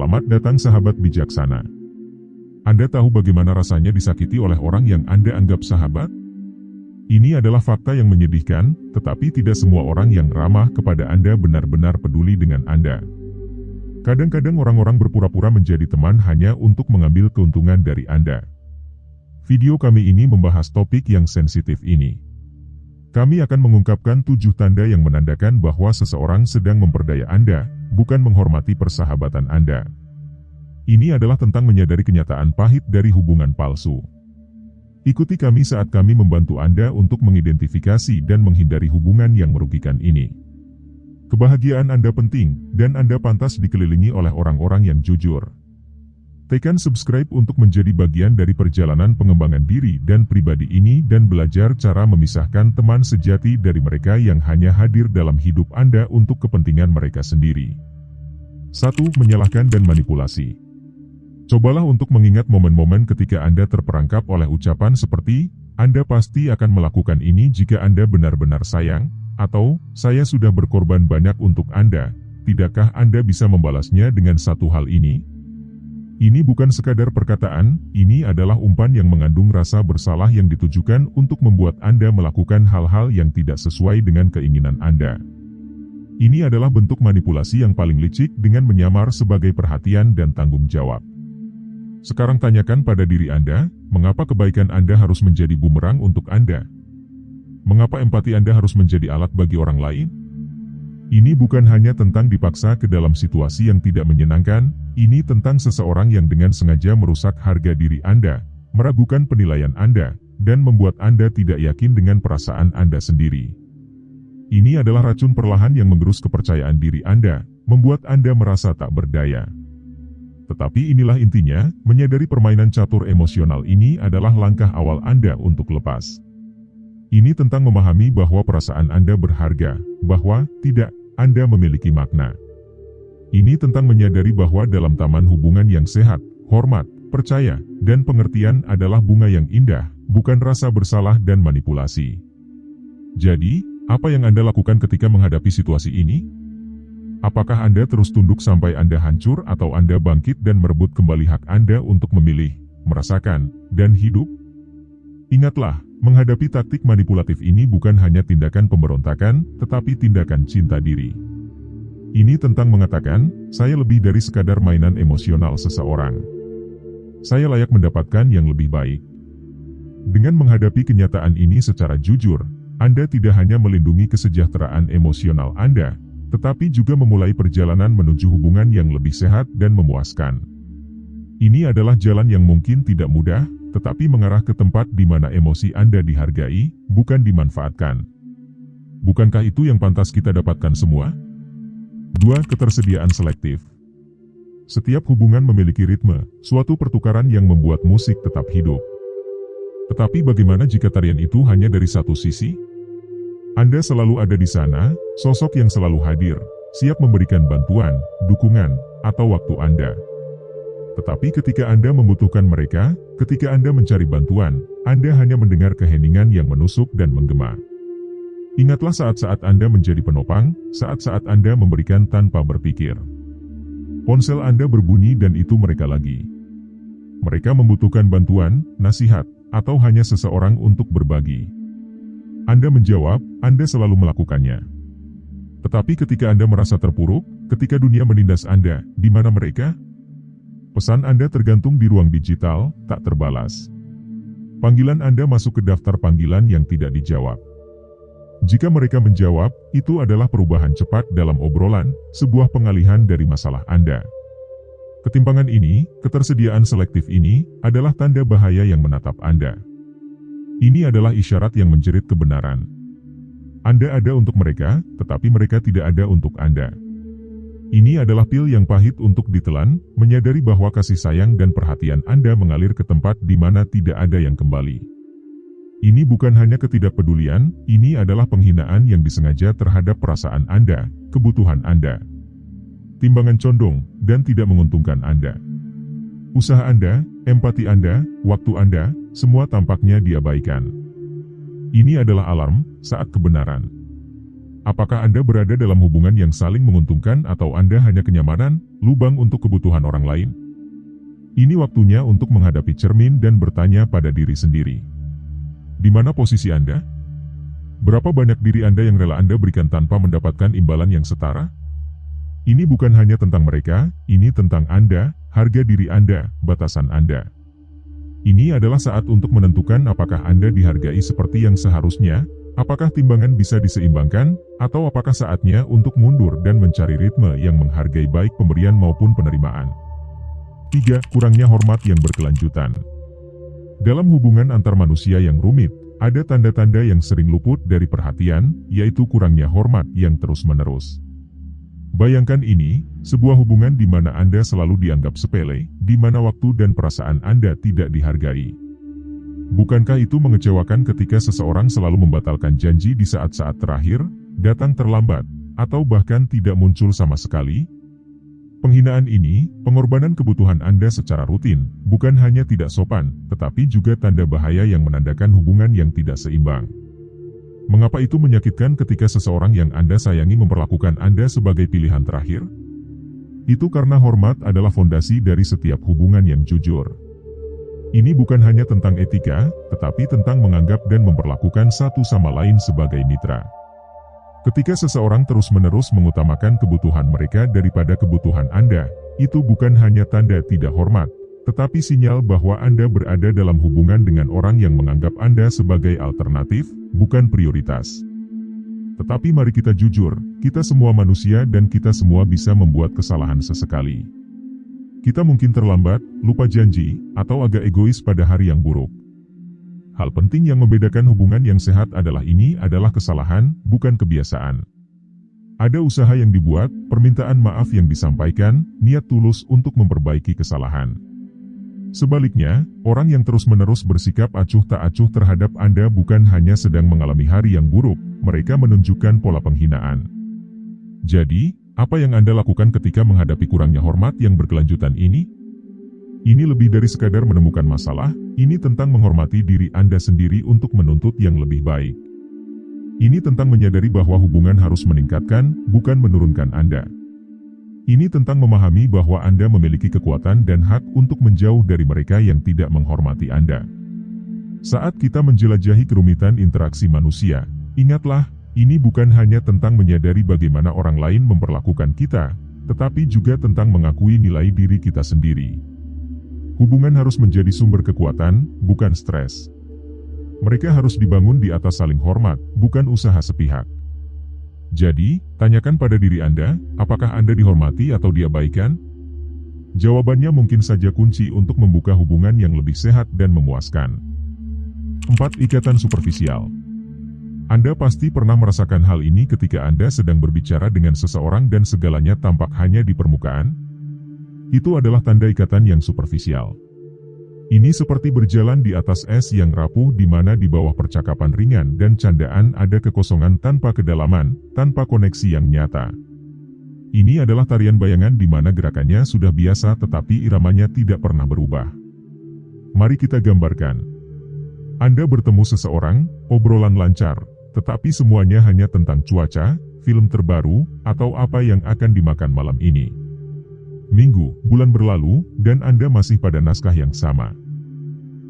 Selamat datang sahabat bijaksana. Anda tahu bagaimana rasanya disakiti oleh orang yang Anda anggap sahabat? Ini adalah fakta yang menyedihkan, tetapi tidak semua orang yang ramah kepada Anda benar-benar peduli dengan Anda. Kadang-kadang orang-orang berpura-pura menjadi teman hanya untuk mengambil keuntungan dari Anda. Video kami ini membahas topik yang sensitif ini. Kami akan mengungkapkan 7 tanda yang menandakan bahwa seseorang sedang memperdaya Anda, bukan menghormati persahabatan Anda. Ini adalah tentang menyadari kenyataan pahit dari hubungan palsu. Ikuti kami saat kami membantu Anda untuk mengidentifikasi dan menghindari hubungan yang merugikan ini. Kebahagiaan Anda penting, dan Anda pantas dikelilingi oleh orang-orang yang jujur. Tekan subscribe untuk menjadi bagian dari perjalanan pengembangan diri dan pribadi ini dan belajar cara memisahkan teman sejati dari mereka yang hanya hadir dalam hidup Anda untuk kepentingan mereka sendiri. 1. Menyalahkan dan manipulasi. Cobalah untuk mengingat momen-momen ketika Anda terperangkap oleh ucapan seperti, Anda pasti akan melakukan ini jika Anda benar-benar sayang, atau, saya sudah berkorban banyak untuk Anda, tidakkah Anda bisa membalasnya dengan satu hal ini? Ini bukan sekadar perkataan, ini adalah umpan yang mengandung rasa bersalah yang ditujukan untuk membuat Anda melakukan hal-hal yang tidak sesuai dengan keinginan Anda. Ini adalah bentuk manipulasi yang paling licik dengan menyamar sebagai perhatian dan tanggung jawab. Sekarang tanyakan pada diri Anda, mengapa kebaikan Anda harus menjadi bumerang untuk Anda? Mengapa empati Anda harus menjadi alat bagi orang lain? Ini bukan hanya tentang dipaksa ke dalam situasi yang tidak menyenangkan, ini tentang seseorang yang dengan sengaja merusak harga diri Anda, meragukan penilaian Anda, dan membuat Anda tidak yakin dengan perasaan Anda sendiri. Ini adalah racun perlahan yang menggerus kepercayaan diri Anda, membuat Anda merasa tak berdaya. Tetapi inilah intinya, menyadari permainan catur emosional ini adalah langkah awal Anda untuk lepas. Ini tentang memahami bahwa perasaan Anda berharga, bahwa, tidak, Anda memiliki makna. Ini tentang menyadari bahwa dalam taman hubungan yang sehat, hormat, percaya, dan pengertian adalah bunga yang indah, bukan rasa bersalah dan manipulasi. Jadi, apa yang Anda lakukan ketika menghadapi situasi ini? Apakah Anda terus tunduk sampai Anda hancur atau Anda bangkit dan merebut kembali hak Anda untuk memilih, merasakan, dan hidup? Ingatlah, menghadapi taktik manipulatif ini bukan hanya tindakan pemberontakan, tetapi tindakan cinta diri. Ini tentang mengatakan, saya lebih dari sekadar mainan emosional seseorang. Saya layak mendapatkan yang lebih baik. Dengan menghadapi kenyataan ini secara jujur, Anda tidak hanya melindungi kesejahteraan emosional Anda, tetapi juga memulai perjalanan menuju hubungan yang lebih sehat dan memuaskan. Ini adalah jalan yang mungkin tidak mudah, tetapi mengarah ke tempat di mana emosi Anda dihargai, bukan dimanfaatkan. Bukankah itu yang pantas kita dapatkan semua? 2. Ketersediaan selektif. Setiap hubungan memiliki ritme, suatu pertukaran yang membuat musik tetap hidup. Tetapi bagaimana jika tarian itu hanya dari satu sisi? Anda selalu ada di sana, sosok yang selalu hadir, siap memberikan bantuan, dukungan, atau waktu Anda. Tetapi ketika Anda membutuhkan mereka, ketika Anda mencari bantuan, Anda hanya mendengar keheningan yang menusuk dan menggema. Ingatlah saat-saat Anda menjadi penopang, saat-saat Anda memberikan tanpa berpikir. Ponsel Anda berbunyi dan itu mereka lagi. Mereka membutuhkan bantuan, nasihat, atau hanya seseorang untuk berbagi. Anda menjawab, Anda selalu melakukannya. Tetapi ketika Anda merasa terpuruk, ketika dunia menindas Anda, di mana mereka? Pesan Anda tergantung di ruang digital, tak terbalas. Panggilan Anda masuk ke daftar panggilan yang tidak dijawab. Jika mereka menjawab, itu adalah perubahan cepat dalam obrolan, sebuah pengalihan dari masalah Anda. Ketimpangan ini, ketersediaan selektif ini, adalah tanda bahaya yang menatap Anda. Ini adalah isyarat yang menjerit kebenaran. Anda ada untuk mereka, tetapi mereka tidak ada untuk Anda. Ini adalah pil yang pahit untuk ditelan, menyadari bahwa kasih sayang dan perhatian Anda mengalir ke tempat di mana tidak ada yang kembali. Ini bukan hanya ketidakpedulian, ini adalah penghinaan yang disengaja terhadap perasaan Anda, kebutuhan Anda. Timbangan condong, dan tidak menguntungkan Anda. Usaha Anda, empati Anda, waktu Anda, semua tampaknya diabaikan. Ini adalah alarm, saat kebenaran. Apakah Anda berada dalam hubungan yang saling menguntungkan atau Anda hanya kenyamanan, lubang untuk kebutuhan orang lain? Ini waktunya untuk menghadapi cermin dan bertanya pada diri sendiri. Di mana posisi Anda? Berapa banyak diri Anda yang rela Anda berikan tanpa mendapatkan imbalan yang setara? Ini bukan hanya tentang mereka, ini tentang Anda, harga diri Anda, batasan Anda. Ini adalah saat untuk menentukan apakah Anda dihargai seperti yang seharusnya, apakah timbangan bisa diseimbangkan, atau apakah saatnya untuk mundur dan mencari ritme yang menghargai baik pemberian maupun penerimaan. 3. Kurangnya hormat yang berkelanjutan. Dalam hubungan antar manusia yang rumit, ada tanda-tanda yang sering luput dari perhatian, yaitu kurangnya hormat yang terus-menerus. Bayangkan ini, sebuah hubungan di mana Anda selalu dianggap sepele, di mana waktu dan perasaan Anda tidak dihargai. Bukankah itu mengecewakan ketika seseorang selalu membatalkan janji di saat-saat terakhir, datang terlambat, atau bahkan tidak muncul sama sekali? Penghinaan ini, pengorbanan kebutuhan Anda secara rutin, bukan hanya tidak sopan, tetapi juga tanda bahaya yang menandakan hubungan yang tidak seimbang. Mengapa itu menyakitkan ketika seseorang yang Anda sayangi memperlakukan Anda sebagai pilihan terakhir? Itu karena hormat adalah fondasi dari setiap hubungan yang jujur. Ini bukan hanya tentang etika, tetapi tentang menganggap dan memperlakukan satu sama lain sebagai mitra. Ketika seseorang terus-menerus mengutamakan kebutuhan mereka daripada kebutuhan Anda, itu bukan hanya tanda tidak hormat, tetapi sinyal bahwa Anda berada dalam hubungan dengan orang yang menganggap Anda sebagai alternatif, bukan prioritas. Tetapi mari kita jujur, kita semua manusia dan kita semua bisa membuat kesalahan sesekali. Kita mungkin terlambat, lupa janji, atau agak egois pada hari yang buruk. Hal penting yang membedakan hubungan yang sehat adalah ini adalah kesalahan, bukan kebiasaan. Ada usaha yang dibuat, permintaan maaf yang disampaikan, niat tulus untuk memperbaiki kesalahan. Sebaliknya, orang yang terus-menerus bersikap acuh tak acuh terhadap Anda bukan hanya sedang mengalami hari yang buruk, mereka menunjukkan pola penghinaan. Jadi, apa yang Anda lakukan ketika menghadapi kurangnya hormat yang berkelanjutan ini? Ini lebih dari sekadar menemukan masalah, ini tentang menghormati diri Anda sendiri untuk menuntut yang lebih baik. Ini tentang menyadari bahwa hubungan harus meningkatkan, bukan menurunkan Anda. Ini tentang memahami bahwa Anda memiliki kekuatan dan hak untuk menjauh dari mereka yang tidak menghormati Anda. Saat kita menjelajahi kerumitan interaksi manusia, ingatlah, ini bukan hanya tentang menyadari bagaimana orang lain memperlakukan kita, tetapi juga tentang mengakui nilai diri kita sendiri. Hubungan harus menjadi sumber kekuatan, bukan stres. Mereka harus dibangun di atas saling hormat, bukan usaha sepihak. Jadi, tanyakan pada diri Anda, apakah Anda dihormati atau diabaikan? Jawabannya mungkin saja kunci untuk membuka hubungan yang lebih sehat dan memuaskan. 4. Ikatan superficial. Anda pasti pernah merasakan hal ini ketika Anda sedang berbicara dengan seseorang dan segalanya tampak hanya di permukaan. Itu adalah tanda ikatan yang superficial. Ini seperti berjalan di atas es yang rapuh di mana di bawah percakapan ringan dan candaan ada kekosongan tanpa kedalaman, tanpa koneksi yang nyata. Ini adalah tarian bayangan di mana gerakannya sudah biasa tetapi iramanya tidak pernah berubah. Mari kita gambarkan. Anda bertemu seseorang, obrolan lancar, tetapi semuanya hanya tentang cuaca, film terbaru, atau apa yang akan dimakan malam ini. Minggu, bulan berlalu, dan Anda masih pada naskah yang sama.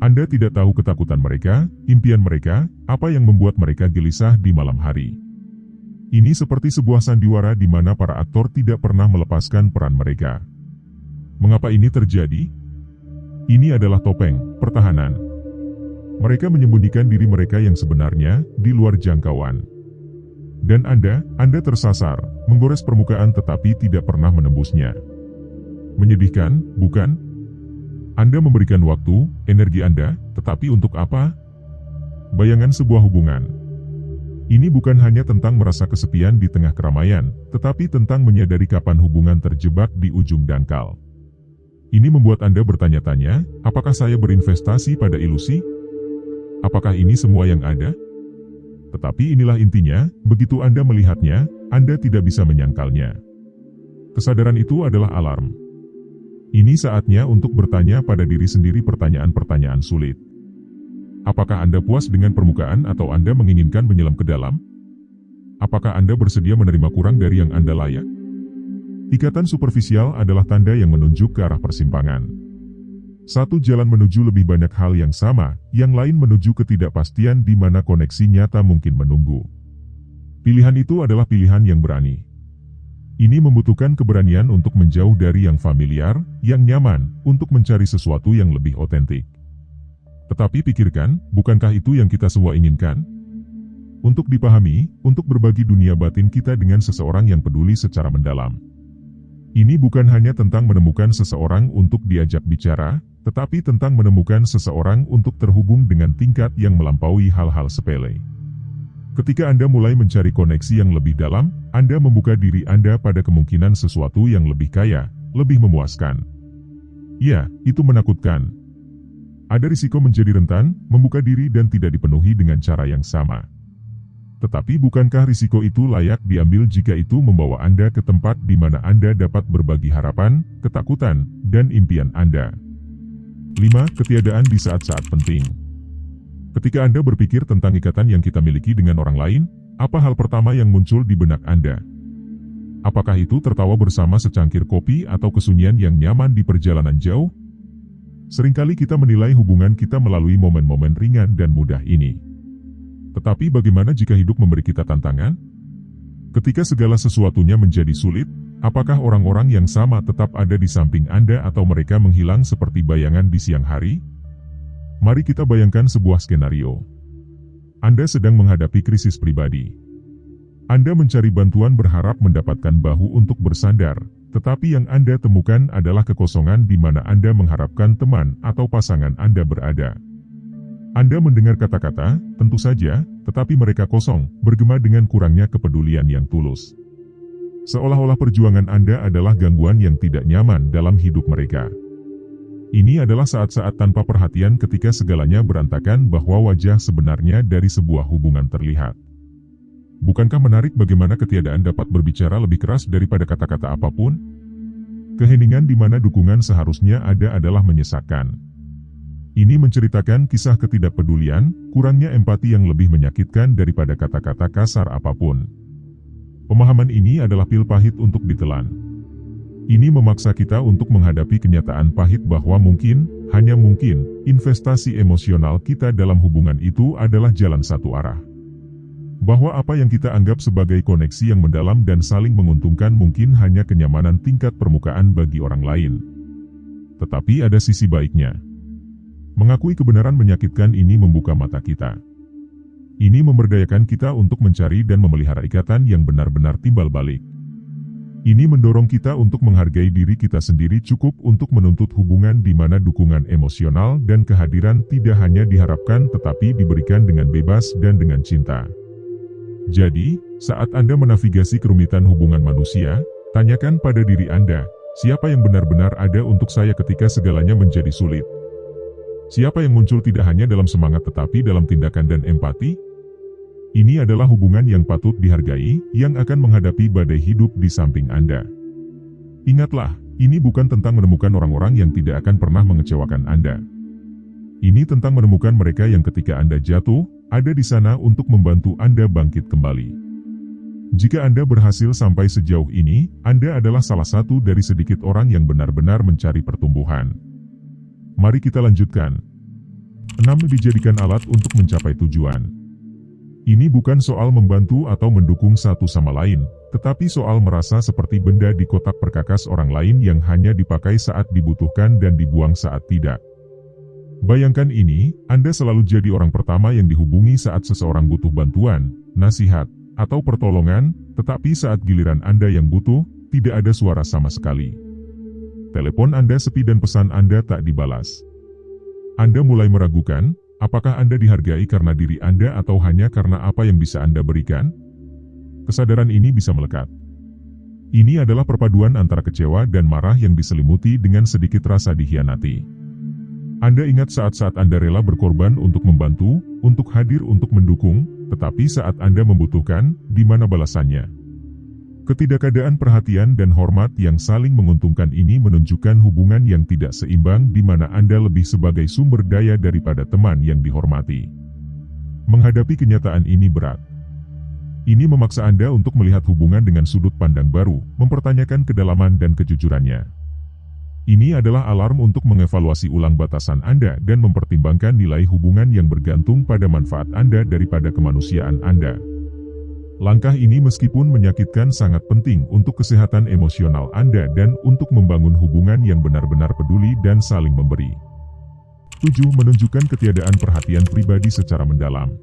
Anda tidak tahu ketakutan mereka, impian mereka, apa yang membuat mereka gelisah di malam hari. Ini seperti sebuah sandiwara di mana para aktor tidak pernah melepaskan peran mereka. Mengapa ini terjadi? Ini adalah topeng, pertahanan. Mereka menyembunyikan diri mereka yang sebenarnya, di luar jangkauan. Dan Anda tersasar, menggores permukaan tetapi tidak pernah menembusnya. Menyedihkan, bukan? Anda memberikan waktu, energi Anda, tetapi untuk apa? Bayangan sebuah hubungan. Ini bukan hanya tentang merasa kesepian di tengah keramaian, tetapi tentang menyadari kapan hubungan terjebak di ujung dangkal. Ini membuat Anda bertanya-tanya, apakah saya berinvestasi pada ilusi? Apakah ini semua yang ada? Tetapi inilah intinya, begitu Anda melihatnya, Anda tidak bisa menyangkalnya. Kesadaran itu adalah alarm. Ini saatnya untuk bertanya pada diri sendiri pertanyaan-pertanyaan sulit. Apakah Anda puas dengan permukaan atau Anda menginginkan menyelam ke dalam? Apakah Anda bersedia menerima kurang dari yang Anda layak? Ikatan superficial adalah tanda yang menunjuk ke arah persimpangan. Satu jalan menuju lebih banyak hal yang sama, yang lain menuju ketidakpastian di mana koneksi nyata mungkin menunggu. Pilihan itu adalah pilihan yang berani. Ini membutuhkan keberanian untuk menjauh dari yang familiar, yang nyaman, untuk mencari sesuatu yang lebih otentik. Tetapi pikirkan, bukankah itu yang kita semua inginkan? Untuk dipahami, untuk berbagi dunia batin kita dengan seseorang yang peduli secara mendalam. Ini bukan hanya tentang menemukan seseorang untuk diajak bicara, tetapi tentang menemukan seseorang untuk terhubung dengan tingkat yang melampaui hal-hal sepele. Ketika Anda mulai mencari koneksi yang lebih dalam, Anda membuka diri Anda pada kemungkinan sesuatu yang lebih kaya, lebih memuaskan. Ya, itu menakutkan. Ada risiko menjadi rentan, membuka diri dan tidak dipenuhi dengan cara yang sama. Tetapi bukankah risiko itu layak diambil jika itu membawa Anda ke tempat di mana Anda dapat berbagi harapan, ketakutan, dan impian Anda? 5. Ketiadaan di saat-saat penting. Ketika Anda berpikir tentang ikatan yang kita miliki dengan orang lain, apa hal pertama yang muncul di benak Anda? Apakah itu tertawa bersama secangkir kopi atau kesunyian yang nyaman di perjalanan jauh? Seringkali kita menilai hubungan kita melalui momen-momen ringan dan mudah ini. Tetapi bagaimana jika hidup memberi kita tantangan? Ketika segala sesuatunya menjadi sulit, apakah orang-orang yang sama tetap ada di samping Anda atau mereka menghilang seperti bayangan di siang hari? Mari kita bayangkan sebuah skenario. Anda sedang menghadapi krisis pribadi. Anda mencari bantuan berharap mendapatkan bahu untuk bersandar, tetapi yang Anda temukan adalah kekosongan di mana Anda mengharapkan teman atau pasangan Anda berada. Anda mendengar kata-kata, tentu saja, tetapi mereka kosong, bergema dengan kurangnya kepedulian yang tulus. Seolah-olah perjuangan Anda adalah gangguan yang tidak nyaman dalam hidup mereka. Ini adalah saat-saat tanpa perhatian ketika segalanya berantakan bahwa wajah sebenarnya dari sebuah hubungan terlihat. Bukankah menarik bagaimana ketiadaan dapat berbicara lebih keras daripada kata-kata apapun? Keheningan di mana dukungan seharusnya ada adalah menyesakkan. Ini menceritakan kisah ketidakpedulian, kurangnya empati yang lebih menyakitkan daripada kata-kata kasar apapun. Pemahaman ini adalah pil pahit untuk ditelan. Ini memaksa kita untuk menghadapi kenyataan pahit bahwa mungkin, hanya mungkin, investasi emosional kita dalam hubungan itu adalah jalan satu arah. Bahwa apa yang kita anggap sebagai koneksi yang mendalam dan saling menguntungkan mungkin hanya kenyamanan tingkat permukaan bagi orang lain. Tetapi ada sisi baiknya. Mengakui kebenaran menyakitkan ini membuka mata kita. Ini memberdayakan kita untuk mencari dan memelihara ikatan yang benar-benar timbal balik. Ini mendorong kita untuk menghargai diri kita sendiri cukup untuk menuntut hubungan di mana dukungan emosional dan kehadiran tidak hanya diharapkan tetapi diberikan dengan bebas dan dengan cinta. Jadi, saat Anda menavigasi kerumitan hubungan manusia, tanyakan pada diri Anda, siapa yang benar-benar ada untuk saya ketika segalanya menjadi sulit? Siapa yang muncul tidak hanya dalam semangat tetapi dalam tindakan dan empati? Ini adalah hubungan yang patut dihargai, yang akan menghadapi badai hidup di samping Anda. Ingatlah, ini bukan tentang menemukan orang-orang yang tidak akan pernah mengecewakan Anda. Ini tentang menemukan mereka yang ketika Anda jatuh, ada di sana untuk membantu Anda bangkit kembali. Jika Anda berhasil sampai sejauh ini, Anda adalah salah satu dari sedikit orang yang benar-benar mencari pertumbuhan. Mari kita lanjutkan. 6. Dijadikan alat untuk mencapai tujuan. Ini bukan soal membantu atau mendukung satu sama lain, tetapi soal merasa seperti benda di kotak perkakas orang lain yang hanya dipakai saat dibutuhkan dan dibuang saat tidak. Bayangkan ini, Anda selalu jadi orang pertama yang dihubungi saat seseorang butuh bantuan, nasihat, atau pertolongan, tetapi saat giliran Anda yang butuh, tidak ada suara sama sekali. Telepon Anda sepi dan pesan Anda tak dibalas. Anda mulai meragukan, apakah Anda dihargai karena diri Anda atau hanya karena apa yang bisa Anda berikan? Kesadaran ini bisa melekat. Ini adalah perpaduan antara kecewa dan marah yang diselimuti dengan sedikit rasa dikhianati. Anda ingat saat-saat Anda rela berkorban untuk membantu, untuk hadir untuk mendukung, tetapi saat Anda membutuhkan, di mana balasannya? Ketidakadaan perhatian dan hormat yang saling menguntungkan ini menunjukkan hubungan yang tidak seimbang di mana Anda lebih sebagai sumber daya daripada teman yang dihormati. Menghadapi kenyataan ini berat. Ini memaksa Anda untuk melihat hubungan dengan sudut pandang baru, mempertanyakan kedalaman dan kejujurannya. Ini adalah alarm untuk mengevaluasi ulang batasan Anda dan mempertimbangkan nilai hubungan yang bergantung pada manfaat Anda daripada kemanusiaan Anda. Langkah ini meskipun menyakitkan sangat penting untuk kesehatan emosional Anda dan untuk membangun hubungan yang benar-benar peduli dan saling memberi. 7. Menunjukkan ketiadaan perhatian pribadi secara mendalam.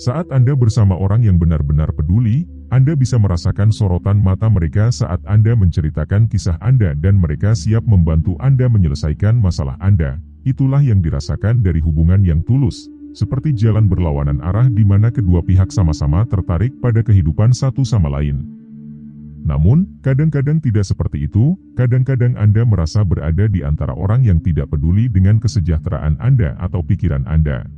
Saat Anda bersama orang yang benar-benar peduli, Anda bisa merasakan sorotan mata mereka saat Anda menceritakan kisah Anda dan mereka siap membantu Anda menyelesaikan masalah Anda. Itulah yang dirasakan dari hubungan yang tulus, seperti jalan berlawanan arah di mana kedua pihak sama-sama tertarik pada kehidupan satu sama lain. Namun, kadang-kadang tidak seperti itu, kadang-kadang Anda merasa berada di antara orang yang tidak peduli dengan kesejahteraan Anda atau pikiran Anda.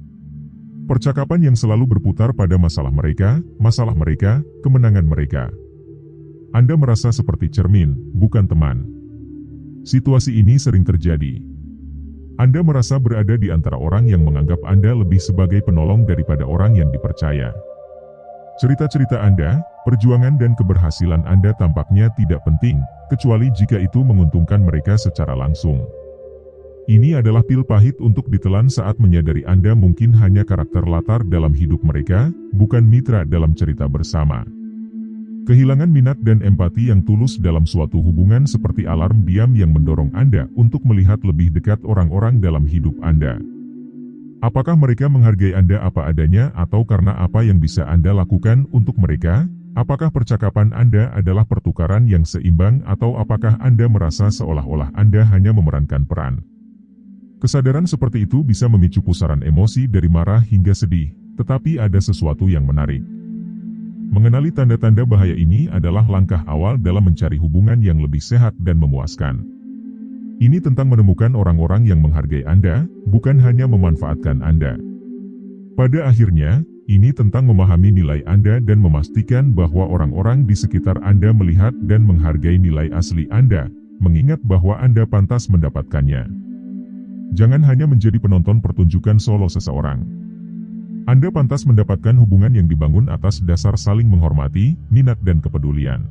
Percakapan yang selalu berputar pada masalah mereka, kemenangan mereka. Anda merasa seperti cermin, bukan teman. Situasi ini sering terjadi. Anda merasa berada di antara orang yang menganggap Anda lebih sebagai penolong daripada orang yang dipercaya. Cerita-cerita Anda, perjuangan dan keberhasilan Anda tampaknya tidak penting, kecuali jika itu menguntungkan mereka secara langsung. Ini adalah pil pahit untuk ditelan saat menyadari Anda mungkin hanya karakter latar dalam hidup mereka, bukan mitra dalam cerita bersama. Kehilangan minat dan empati yang tulus dalam suatu hubungan seperti alarm diam yang mendorong Anda untuk melihat lebih dekat orang-orang dalam hidup Anda. Apakah mereka menghargai Anda apa adanya atau karena apa yang bisa Anda lakukan untuk mereka? Apakah percakapan Anda adalah pertukaran yang seimbang atau apakah Anda merasa seolah-olah Anda hanya memerankan peran? Kesadaran seperti itu bisa memicu pusaran emosi dari marah hingga sedih, tetapi ada sesuatu yang menarik. Mengenali tanda-tanda bahaya ini adalah langkah awal dalam mencari hubungan yang lebih sehat dan memuaskan. Ini tentang menemukan orang-orang yang menghargai Anda, bukan hanya memanfaatkan Anda. Pada akhirnya, ini tentang memahami nilai Anda dan memastikan bahwa orang-orang di sekitar Anda melihat dan menghargai nilai asli Anda, mengingat bahwa Anda pantas mendapatkannya. Jangan hanya menjadi penonton pertunjukan solo seseorang. Anda pantas mendapatkan hubungan yang dibangun atas dasar saling menghormati, minat dan kepedulian.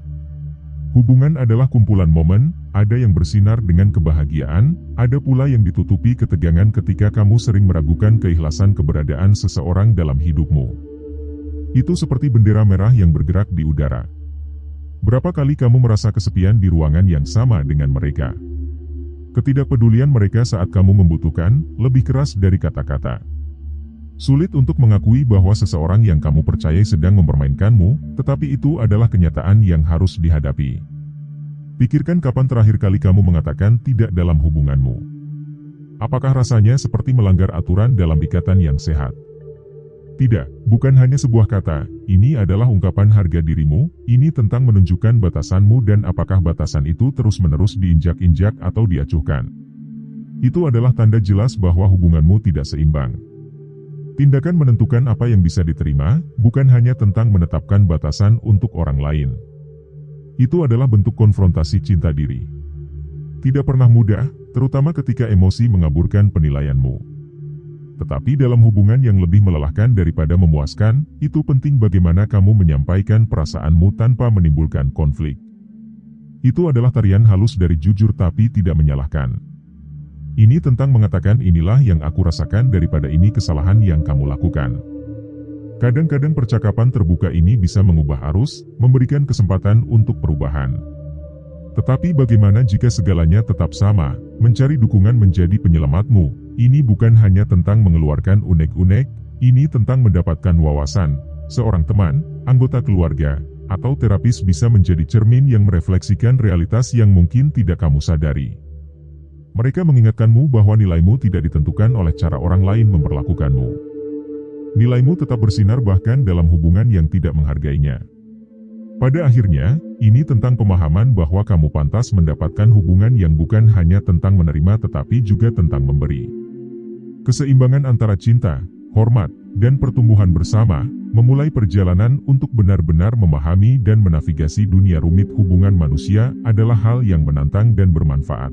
Hubungan adalah kumpulan momen, ada yang bersinar dengan kebahagiaan, ada pula yang ditutupi ketegangan ketika kamu sering meragukan keikhlasan keberadaan seseorang dalam hidupmu. Itu seperti bendera merah yang bergerak di udara. Berapa kali kamu merasa kesepian di ruangan yang sama dengan mereka? Ketidakpedulian mereka saat kamu membutuhkan, lebih keras dari kata-kata. Sulit untuk mengakui bahwa seseorang yang kamu percayai sedang mempermainkanmu, tetapi itu adalah kenyataan yang harus dihadapi. Pikirkan kapan terakhir kali kamu mengatakan tidak dalam hubunganmu. Apakah rasanya seperti melanggar aturan dalam ikatan yang sehat? Tidak, bukan hanya sebuah kata, ini adalah ungkapan harga dirimu, ini tentang menunjukkan batasanmu dan apakah batasan itu terus-menerus diinjak-injak atau diacuhkan. Itu adalah tanda jelas bahwa hubunganmu tidak seimbang. Tindakan menentukan apa yang bisa diterima, bukan hanya tentang menetapkan batasan untuk orang lain. Itu adalah bentuk konfrontasi cinta diri. Tidak pernah mudah, terutama ketika emosi mengaburkan penilaianmu. Tetapi dalam hubungan yang lebih melelahkan daripada memuaskan, itu penting bagaimana kamu menyampaikan perasaanmu tanpa menimbulkan konflik. Itu adalah tarian halus dari jujur tapi tidak menyalahkan. Ini tentang mengatakan inilah yang aku rasakan daripada ini kesalahan yang kamu lakukan. Kadang-kadang percakapan terbuka ini bisa mengubah arus, memberikan kesempatan untuk perubahan. Tetapi bagaimana jika segalanya tetap sama, mencari dukungan menjadi penyelamatmu? Ini bukan hanya tentang mengeluarkan unek-unek, ini tentang mendapatkan wawasan. Seorang teman, anggota keluarga, atau terapis bisa menjadi cermin yang merefleksikan realitas yang mungkin tidak kamu sadari. Mereka mengingatkanmu bahwa nilaimu tidak ditentukan oleh cara orang lain memperlakukanmu. Nilaimu tetap bersinar bahkan dalam hubungan yang tidak menghargainya. Pada akhirnya, ini tentang pemahaman bahwa kamu pantas mendapatkan hubungan yang bukan hanya tentang menerima tetapi juga tentang memberi. Keseimbangan antara cinta, hormat, dan pertumbuhan bersama, memulai perjalanan untuk benar-benar memahami dan menavigasi dunia rumit hubungan manusia adalah hal yang menantang dan bermanfaat.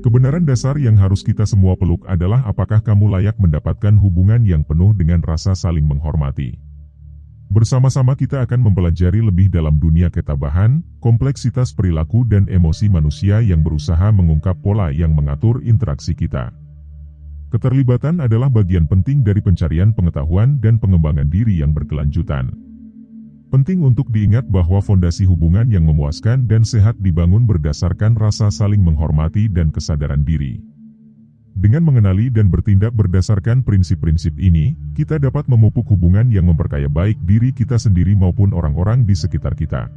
Kebenaran dasar yang harus kita semua peluk adalah apakah kamu layak mendapatkan hubungan yang penuh dengan rasa saling menghormati. Bersama-sama kita akan mempelajari lebih dalam dunia ketabahan, kompleksitas perilaku dan emosi manusia yang berusaha mengungkap pola yang mengatur interaksi kita. Keterlibatan adalah bagian penting dari pencarian pengetahuan dan pengembangan diri yang berkelanjutan. Penting untuk diingat bahwa fondasi hubungan yang memuaskan dan sehat dibangun berdasarkan rasa saling menghormati dan kesadaran diri. Dengan mengenali dan bertindak berdasarkan prinsip-prinsip ini, kita dapat memupuk hubungan yang memperkaya baik diri kita sendiri maupun orang-orang di sekitar kita.